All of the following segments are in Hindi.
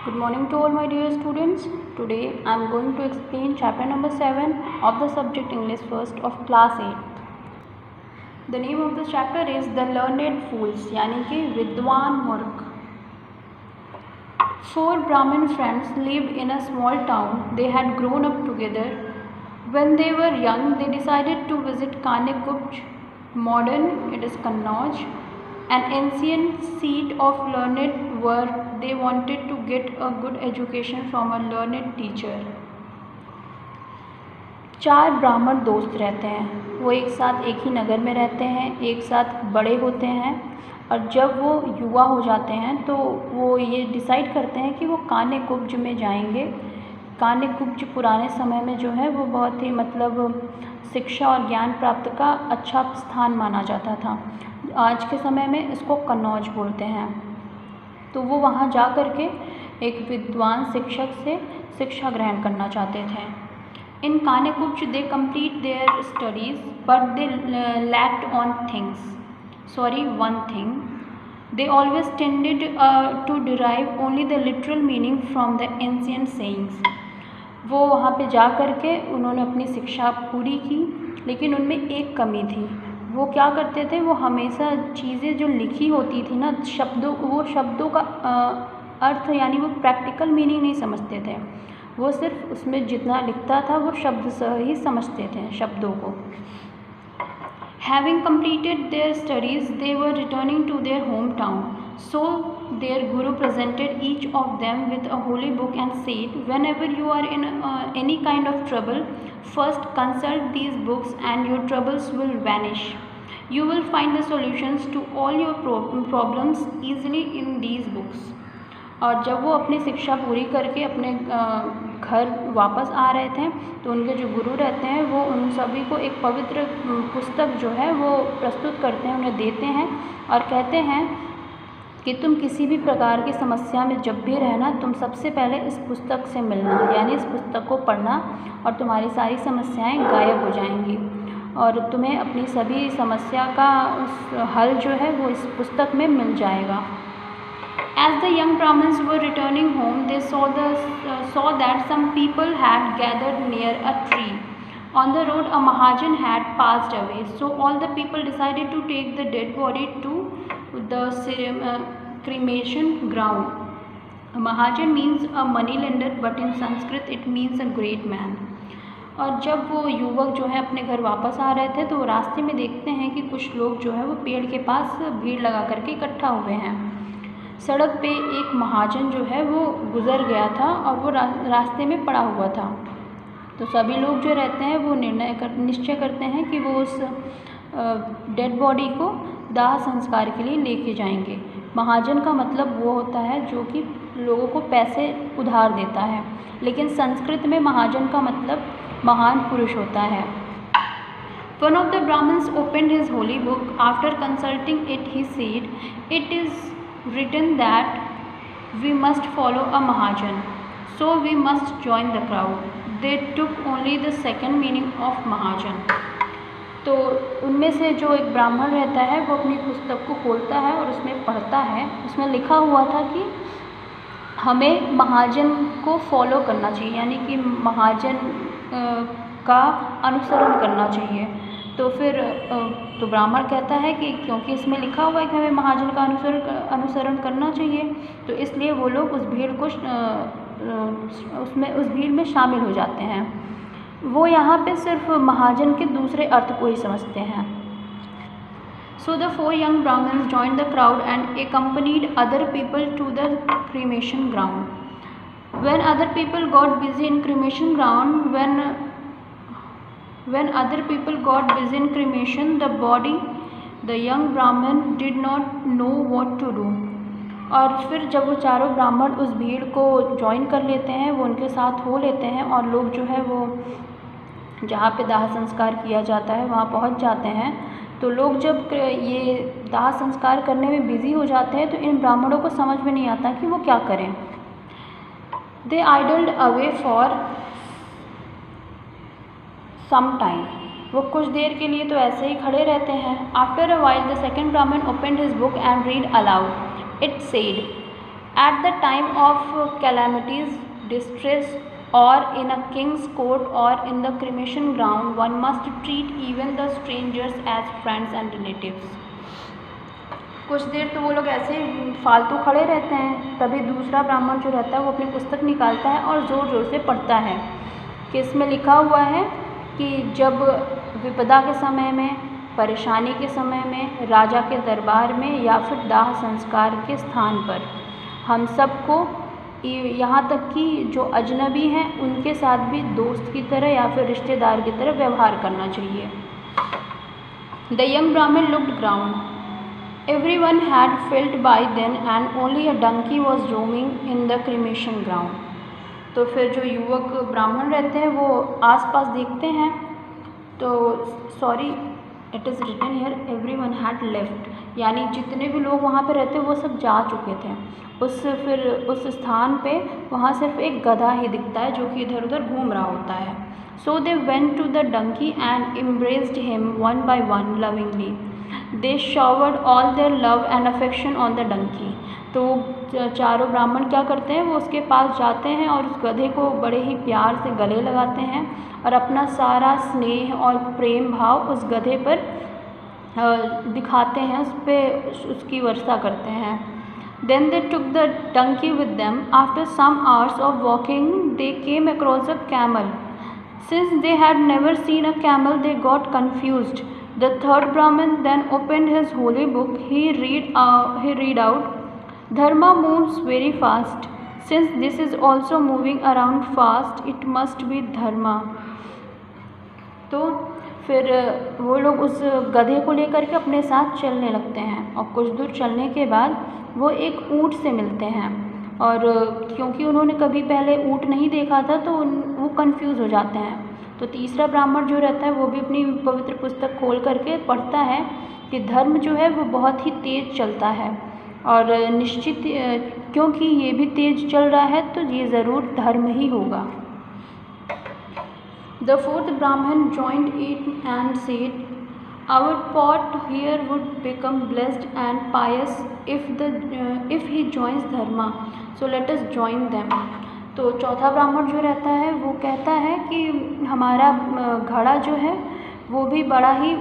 Good morning to all my dear students. Today I am going to explain chapter number 7 of the subject English first of class 8. The name of the chapter is The Learned Fools यानी कि विद्वान मूर्ख. 4 Brahmin friends lived in a small town. They had grown up together. When they were young, they decided to visit Kanekupj, modern it is Kannauj, an ancient seat of learned where they wanted to get a good education from a learned teacher. 4 ब्राह्मण दोस्त रहते हैं. वो एक साथ एक ही नगर में रहते हैं, एक साथ बड़े होते हैं और जब वो युवा हो जाते हैं तो वो ये डिसाइड करते हैं कि वो कानेकुब्ज में जाएंगे. कानेकुब्ज पुराने समय में जो है वो बहुत ही शिक्षा और ज्ञान प्राप्त का अच्छा स्थान माना जाता था. आज के समय में इसको कन्नौज बोलते हैं. तो वो वहाँ जा कर के एक विद्वान शिक्षक से शिक्षा ग्रहण करना चाहते थे. In Kanyakubja they complete their studies but they lacked on one thing. They always tended to derive only the literal meaning from the ancient sayings. वो वहाँ पे जा कर के उन्होंने अपनी शिक्षा पूरी की, लेकिन उनमें एक कमी थी. वो क्या करते थे, वो हमेशा चीज़ें जो लिखी होती थी ना, शब्दों का अर्थ यानी वो प्रैक्टिकल मीनिंग नहीं समझते थे. वो सिर्फ उसमें जितना लिखता था वो शब्द से ही समझते थे शब्दों को. Having completed their studies, they were returning to their hometown. So their guru presented each of them with a holy book and said, "Whenever you are in any kind of trouble, first consult these books and your troubles will vanish. You will find the solutions to all your problems easily in these books." और जब वो अपनी शिक्षा पूरी करके अपने घर वापस आ रहे थे तो उनके जो गुरु रहते हैं वो उन सभी को एक पवित्र पुस्तक जो है वो प्रस्तुत करते हैं, उन्हें देते हैं और कहते हैं कि तुम किसी भी प्रकार की समस्या में जब भी रहना, तुम सबसे पहले इस पुस्तक से मिलना, यानी इस पुस्तक को पढ़ना और तुम्हारी सारी समस्याएं गायब हो जाएंगी और तुम्हें अपनी सभी समस्या का हल जो है वो इस पुस्तक में मिल जाएगा. As the young Brahmins were returning home, they saw that some people had gathered near a tree. On the road, a Mahajan had passed away, so all the people decided to take the dead body to the cremation ground. A Mahajan means a money lender, but in Sanskrit it means a great man. और जब वो युवक जो है अपने घर वापस आ रहे थे तो वो रास्ते में देखते हैं कि कुछ लोग जो है वो पेड़ के पास भीड़ लगा करके इकट्ठा हुए हैं. सड़क पे एक महाजन जो है वो गुज़र गया था और वो रास्ते में पड़ा हुआ था. तो सभी लोग जो रहते हैं वो निश्चय करते हैं कि वो उस डेड बॉडी को दाह संस्कार के लिए लेके जाएंगे. महाजन का मतलब वो होता है जो कि लोगों को पैसे उधार देता है, लेकिन संस्कृत में महाजन का मतलब महान पुरुष होता है. One of the Brahmins opened his holy book. After consulting it, he said, "It is written that we must follow a Mahajan, so we must join the crowd." They took only the second meaning of Mahajan. तो उनमें से जो एक ब्राह्मण रहता है वो अपनी पुस्तक को खोलता है और उसमें पढ़ता है. उसमें लिखा हुआ था कि हमें महाजन को फॉलो करना चाहिए, यानी कि महाजन का अनुसरण करना चाहिए. तो फिर तो ब्राह्मण कहता है कि क्योंकि इसमें लिखा हुआ है कि हमें महाजन का अनुसरण करना चाहिए, तो इसलिए वो लोग उस भीड़ में शामिल हो जाते हैं. वो यहाँ पे सिर्फ महाजन के दूसरे अर्थ को ही समझते हैं. So the 4 young Brahmins joined the crowd and accompanied other people to the cremation ground. When other people got busy in cremation, the young Brahmin did not know what to do. और फिर जब वो चारों ब्राह्मण उस भीड़ को ज्वाइन कर लेते हैं, वो उनके साथ हो लेते हैं और लोग जो है वो जहाँ पे दाह संस्कार किया जाता है वहाँ पहुँच जाते हैं. तो लोग जब ये दाह संस्कार करने में बिज़ी हो जाते हैं तो इन ब्राह्मणों को समझ में नहीं आता कि वो क्या करें. They idled away for some time. वो कुछ देर के लिए तो ऐसे ही खड़े रहते हैं. After a while, the second Brahmin opened his book and read aloud. It said, At the time of calamities, distress, or in a king's court or in the cremation ground, one must treat even the strangers as friends and relatives. कुछ देर तो वो लोग ऐसे फालतू खड़े रहते हैं, तभी दूसरा ब्राह्मण जो रहता है वो अपनी पुस्तक निकालता है और ज़ोर ज़ोर से पढ़ता है कि इसमें लिखा हुआ है कि जब विपदा के समय में, परेशानी के समय में, राजा के दरबार में या फिर दाह संस्कार के स्थान पर हम सबको, यहाँ तक कि जो अजनबी हैं उनके साथ भी दोस्त की तरह या फिर रिश्तेदार की तरह व्यवहार करना चाहिए। द यंग ब्राह्मण looked ground, everyone had filled by then and only a donkey was roaming in the cremation ground. तो फिर जो युवक ब्राह्मण रहते हैं वो आसपास देखते हैं, तो sorry it is written here everyone had left, यानी जितने भी लोग वहाँ पे रहते वो सब जा चुके थे। फिर उस स्थान पे वहाँ सिर्फ एक गधा ही दिखता है जो कि इधर उधर घूम रहा होता है। So they went to the donkey and embraced him one by one lovingly. They showered all their love and affection on the donkey. तो चारों ब्राह्मण क्या करते हैं, वो उसके पास जाते हैं और उस गधे को बड़े ही प्यार से गले लगाते हैं और अपना सारा स्नेह और प्रेम भाव उस गधे पर दिखाते हैं, उस पर उसकी वर्षा करते हैं। Then they took the donkey with them. After some hours of walking, they came across a camel. Since they had never seen a camel, they got confused. The third Brahmin then opened his holy book. He read out, "Dharma moves very fast. Since this is also moving around fast, it must be Dharma." तो फिर वो लोग उस गधे को लेकर के अपने साथ चलने लगते हैं और कुछ दूर चलने के बाद वो एक ऊँट से मिलते हैं, और क्योंकि उन्होंने कभी पहले ऊँट नहीं देखा था तो वो कंफ्यूज हो जाते हैं। तो तीसरा ब्राह्मण जो रहता है वो भी अपनी पवित्र पुस्तक खोल करके पढ़ता है कि धर्म जो है वो बहुत ही तेज़ चलता है, और निश्चित क्योंकि ये भी तेज़ चल रहा है तो ये ज़रूर धर्म ही होगा। The fourth Brahmin joined it and said, "Our pot here would become blessed and pious if he joins dharma. So let us join them." तो चौथा ब्राह्मण जो रहता है वो कहता है कि हमारा घड़ा जो है वो भी बड़ा ही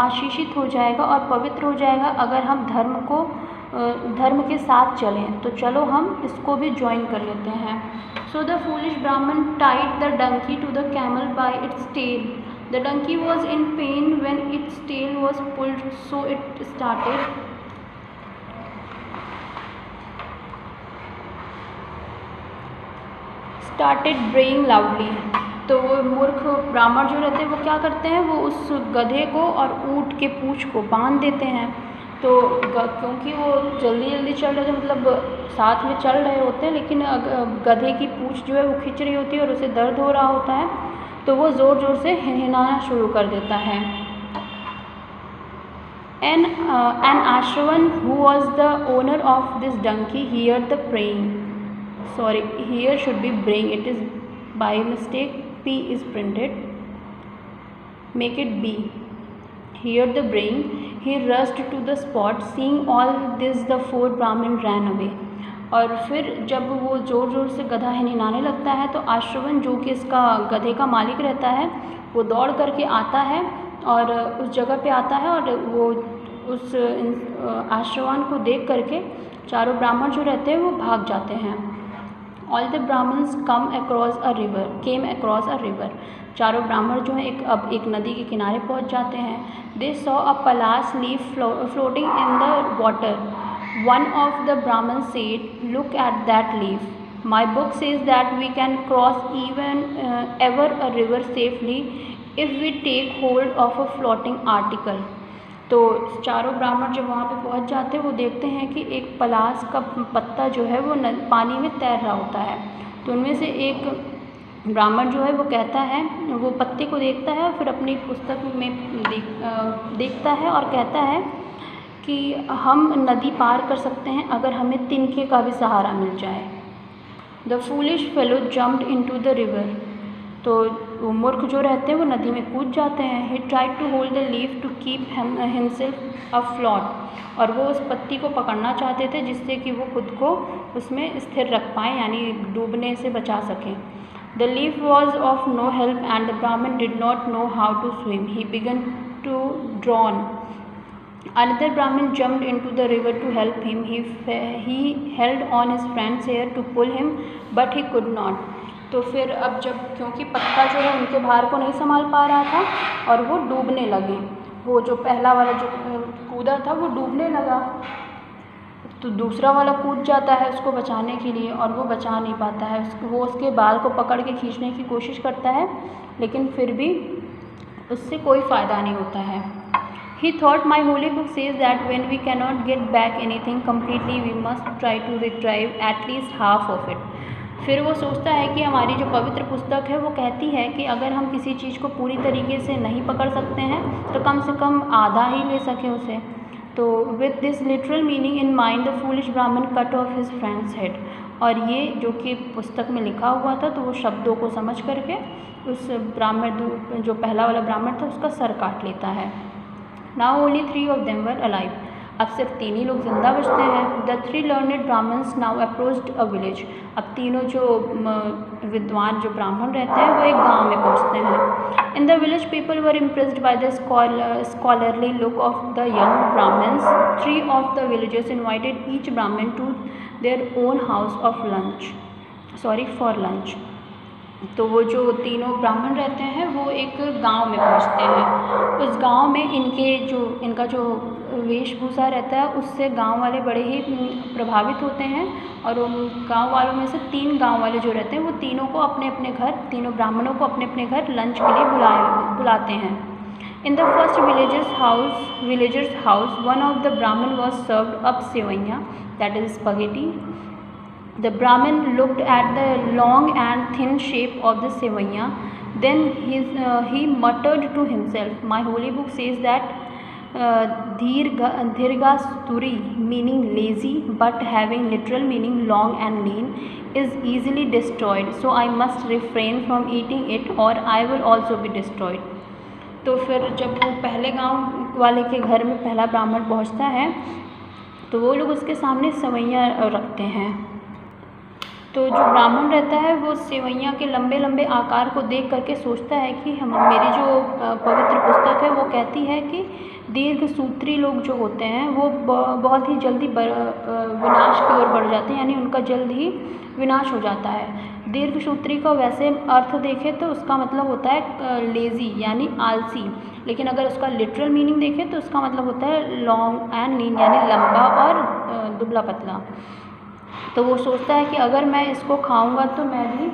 आशीषित हो जाएगा और पवित्र हो जाएगा अगर हम धर्म के साथ चलें, तो चलो हम इसको भी ज्वाइन कर लेते हैं। So the foolish Brahman tied the donkey to the camel by its tail. The donkey was in pain when its tail was pulled, so it started braying loudly. तो वो मूर्ख ब्राह्मण जो रहते हैं वो क्या करते हैं, वो उस गधे को और ऊँट के पूँछ को बांध देते हैं। तो क्योंकि वो जल्दी चल रहे थे, मतलब साथ में चल रहे होते हैं, लेकिन गधे की पूँछ जो है वो खिंच रही होती है और उसे दर्द हो रहा होता है, तो वो ज़ोर ज़ोर से हिनहिनाना शुरू कर देता है। An Ashravan who was the owner of this donkey heard the praying. Sorry, here should be braying. It is by mistake. P is printed. Make it B. Heard the braying. He rushed to the spot. Seeing all this, the four Brahmin ran away. और फिर जब वो ज़ोर ज़ोर से गधा हिनहिनाने लगता है तो आश्रवन जो कि इसका गधे का मालिक रहता है वो दौड़ करके आता है और उस जगह पे आता है, और वो उस आश्रवान को देख करके चारों ब्राह्मण जो रहते हैं वो भाग जाते हैं। All the Brahmins came across a river. चारों ब्राह्मण जो हैं अब एक नदी के किनारे पहुंच जाते हैं। They saw a palace leaf floating in the water. One of the Brahmins said, "Look at that leaf. My book says that we can cross ever a river safely if we take hold of a floating article." तो चारों ब्राह्मण जब वहाँ पे पहुँच जाते हैं वो देखते हैं कि एक पलाश का पत्ता जो है वो पानी में तैर रहा होता है। तो उनमें से एक ब्राह्मण जो है वो कहता है, वो पत्ते को देखता है और फिर अपनी पुस्तक में देखता है और कहता है कि हम नदी पार कर सकते हैं अगर हमें तिनके का भी सहारा मिल जाए। The foolish fellow jumped into the river. तो वो मूर्ख जो रहते हैं वो नदी में कूद जाते हैं। He tried to hold the leaf to keep himself afloat, और वो उस पत्ती को पकड़ना चाहते थे जिससे कि वो खुद को उसमें स्थिर रख पाएँ, यानी डूबने से बचा सकें। The leaf was of no help and the Brahmin did not know how to swim. He began to drown. Another Brahmin jumped into the river to help him. He held on his friend's hair to pull him, but he could not. तो फिर अब जब, क्योंकि पत्ता जो है उनके भार को नहीं संभाल पा रहा था और वो डूबने लगे, वो जो पहला वाला जो कूदा था वो डूबने लगा, तो दूसरा वाला कूद जाता है उसको बचाने के लिए और वो बचा नहीं पाता है। वो उसके बाल को पकड़ के खींचने की कोशिश करता है, लेकिन फिर भी उससे कोई फ़ायदा नहीं होता है। He thought, my holy book says that when we cannot get back anything completely, we must try to retrieve at least half of it. फिर वो सोचता है कि हमारी जो पवित्र पुस्तक है वो कहती है कि अगर हम किसी चीज़ को पूरी तरीके से नहीं पकड़ सकते हैं तो कम से कम आधा ही ले सकें उसे। तो with this literal meaning in mind the foolish Brahmin cut off his friend's head, और ये जो कि पुस्तक में लिखा हुआ था तो वो शब्दों को समझ करके उस ब्राह्मण जो पहला वाला ब्राह्मण था उसका सर काट लेता है। Now only 3 of them were alive. अब सिर्फ 3 ही लोग जिंदा बचते हैं। The 3 learned Brahmins now approached a village. अब तीनों जो विद्वान जो ब्राह्मण रहते हैं वो एक गांव में पहुंचते हैं। In the village people were impressed by the scholarly look of the young Brahmins. 3 of the villagers invited each Brahmin to their own house of lunch. for lunch. तो वो जो तीनों ब्राह्मण रहते हैं वो एक गांव में पहुंचते हैं। उस गांव में इनका जो वेशभूषा रहता है उससे गांव वाले बड़े ही प्रभावित होते हैं, और उन गांव वालों में से 3 गांव वाले जो रहते हैं वो तीनों को अपने अपने घर, तीनों ब्राह्मणों को अपने अपने घर लंच के लिए बुलाते हैं। In the first villagers house one of the Brahmin was served up sevaiya, that is spaghetti. The Brahmin looked at the long and thin shape of the sevaiya. Then he muttered to himself, my holy book says that Dirghasturi, meaning lazy but having literal meaning long and lean, is easily destroyed. So I must refrain from eating it or I will also be destroyed. तो फिर जब वो पहले गांव वाले के घर में पहला ब्राह्मण पहुंचता है तो वो लोग उसके सामने सेवैया रखते हैं। तो जो ब्राह्मण रहता है वो सेवैया के लंबे लंबे आकार को देख करके सोचता है कि मेरी जो पवित्र पुस्तक है वो कहती है कि दीर्घसूत्री लोग जो होते हैं वो बहुत ही जल्दी विनाश की ओर बढ़ जाते हैं, यानी उनका जल्द ही विनाश हो जाता है। दीर्घसूत्री का वैसे अर्थ देखें तो उसका मतलब होता है लेज़ी यानी आलसी, लेकिन अगर उसका लिटरल मीनिंग देखें तो उसका मतलब होता है लॉन्ग एंड लीन यानी लंबा और दुबला पतला। तो वो सोचता है कि अगर मैं इसको खाऊंगा तो मैं भी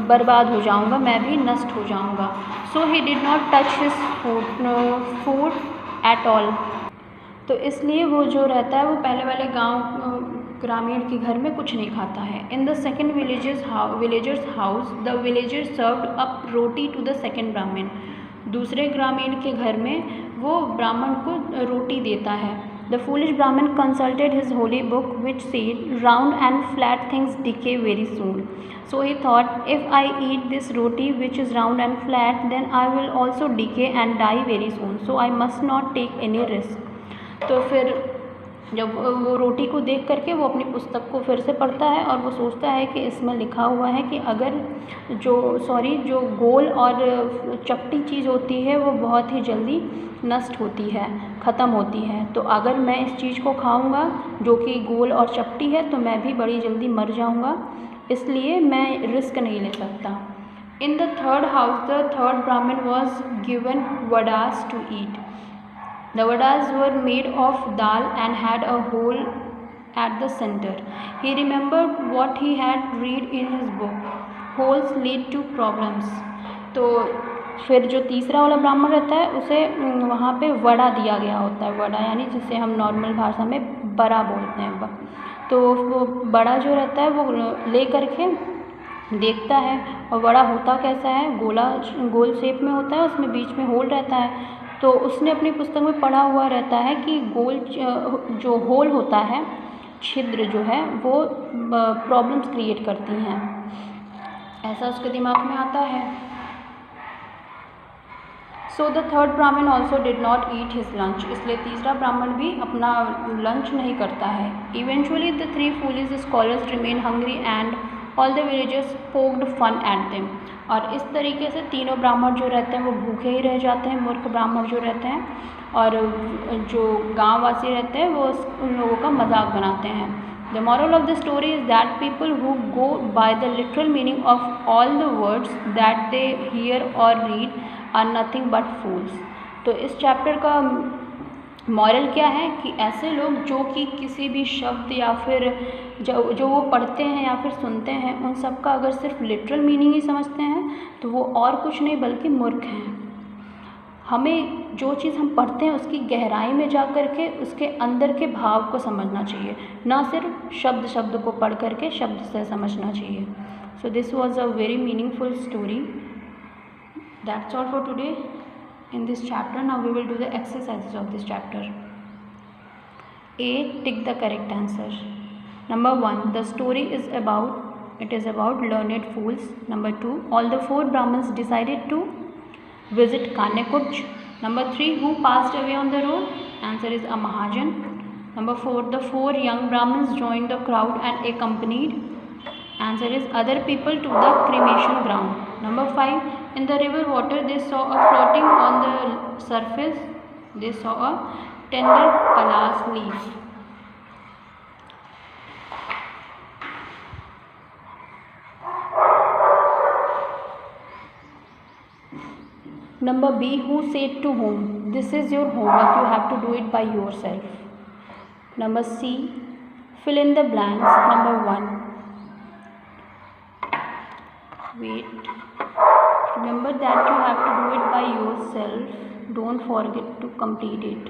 बर्बाद हो जाऊंगा, मैं भी नष्ट हो जाऊंगा। So he did not touch his food at all. तो इसलिए वो जो रहता है वो पहले वाले ग्रामीण के घर में कुछ नहीं खाता है। In the second villagers house the villager served up roti to the second Brahmin. दूसरे ग्रामीण के घर में वो ब्राह्मण को रोटी देता है। The foolish Brahmin consulted his holy book, which said, round and flat things decay very soon. So he thought, if I eat this roti which is round and flat, then I will also decay and die very soon. So I must not take any risk. तो फिर जब वो रोटी को देख करके वो अपनी पुस्तक को फिर से पढ़ता है और वो सोचता है कि इसमें लिखा हुआ है कि अगर जो गोल और चपटी चीज़ होती है वो बहुत ही जल्दी नष्ट होती है, ख़त्म होती है। तो अगर मैं इस चीज़ को खाऊंगा जो कि गोल और चपटी है तो मैं भी बड़ी जल्दी मर जाऊंगा, इसलिए मैं रिस्क नहीं ले सकता। In the third house the third Brahmin was given vadas to eat. The vadas were made of dal and had a hole at the center. He remembered what he had read in his book. Holes lead to problems. तो फिर जो तीसरा वाला ब्राह्मण रहता है उसे वहाँ पे वड़ा दिया गया होता है। वड़ा यानी जिसे हम नॉर्मल भाषा में बड़ा बोलते हैं। तो वो बड़ा जो रहता है वो ले करके देखता है, और बड़ा होता कैसा है, गोल शेप में होता है, उसमें बीच में होल रहता है। तो उसने अपनी पुस्तक में पढ़ा हुआ रहता है कि गोल जो होल होता है, छिद्र जो है वो प्रॉब्लम्स क्रिएट करती हैं, ऐसा उसके दिमाग में आता है। So the third Brahmin also did not eat his lunch, इसलिए तीसरा ब्राह्मण भी अपना लंच नहीं करता है। Eventually the three foolish scholars remain hungry and all the villagers poked fun at them, और इस तरीके से तीनों ब्राह्मण जो रहते हैं वो भूखे ही रह जाते हैं, मूर्ख ब्राह्मण जो रहते हैं, और जो गाँव वासी रहते हैं वो उन लोगों का मजाक बनाते हैं। The moral of the story is that people who go by the literal meaning of all the words that they hear or read are nothing but fools। तो इस चैप्टर का मॉरल क्या है कि ऐसे लोग जो कि किसी भी शब्द या फिर जो वो पढ़ते हैं या फिर सुनते हैं उन सब का अगर सिर्फ लिटरल मीनिंग ही समझते हैं तो वो और कुछ नहीं बल्कि मूर्ख हैं। हमें जो चीज़ हम पढ़ते हैं उसकी गहराई में जा कर के उसके अंदर के भाव को समझना चाहिए, ना सिर्फ शब्द शब्द को पढ़ करके शब्द से समझना चाहिए। So this was a very meaningful story. That's all for today in this chapter. Now we will do the exercises of this chapter. A, tick the correct answer. Number 1, the story is about learned fools. Number 2, all the 4 Brahmins decided to visit Kanekuj. Number 3, who passed away on the road? Answer is a Mahajan. Number 4, the 4 young Brahmins joined the crowd and accompanied. Answer is other people to the cremation ground. Number 5, in the river water they saw a floating on the surface, they saw a tender palas leaf. Number B, who said to whom? This is your homework, you have to do it by yourself. Number C, fill in the blanks. Number 1, wait, remember that you have to do it by yourself, don't forget to complete it.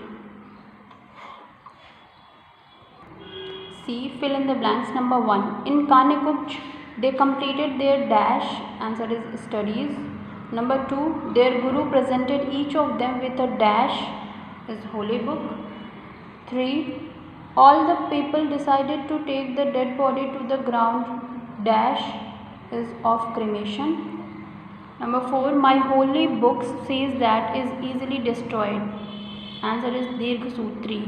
C, fill in the blanks. Number 1, in Kanekuj they completed their dash, answer is studies. Number 2, their guru presented each of them with a dash, is holy book. 3, all the people decided to take the dead body to the ground, dash is of cremation. Number 4, my holy book says that is easily destroyed, answer is Dirgha Sutri.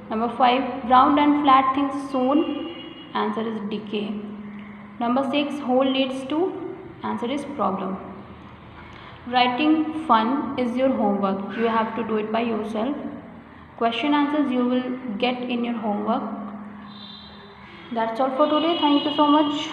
Number 5, round and flat things soon, answer is decay. Number 6, whole leads to, answer is problem. Writing fun is your homework, you have to do it by yourself. Question answers you will get in your homework. That's all for today. Thank you so much.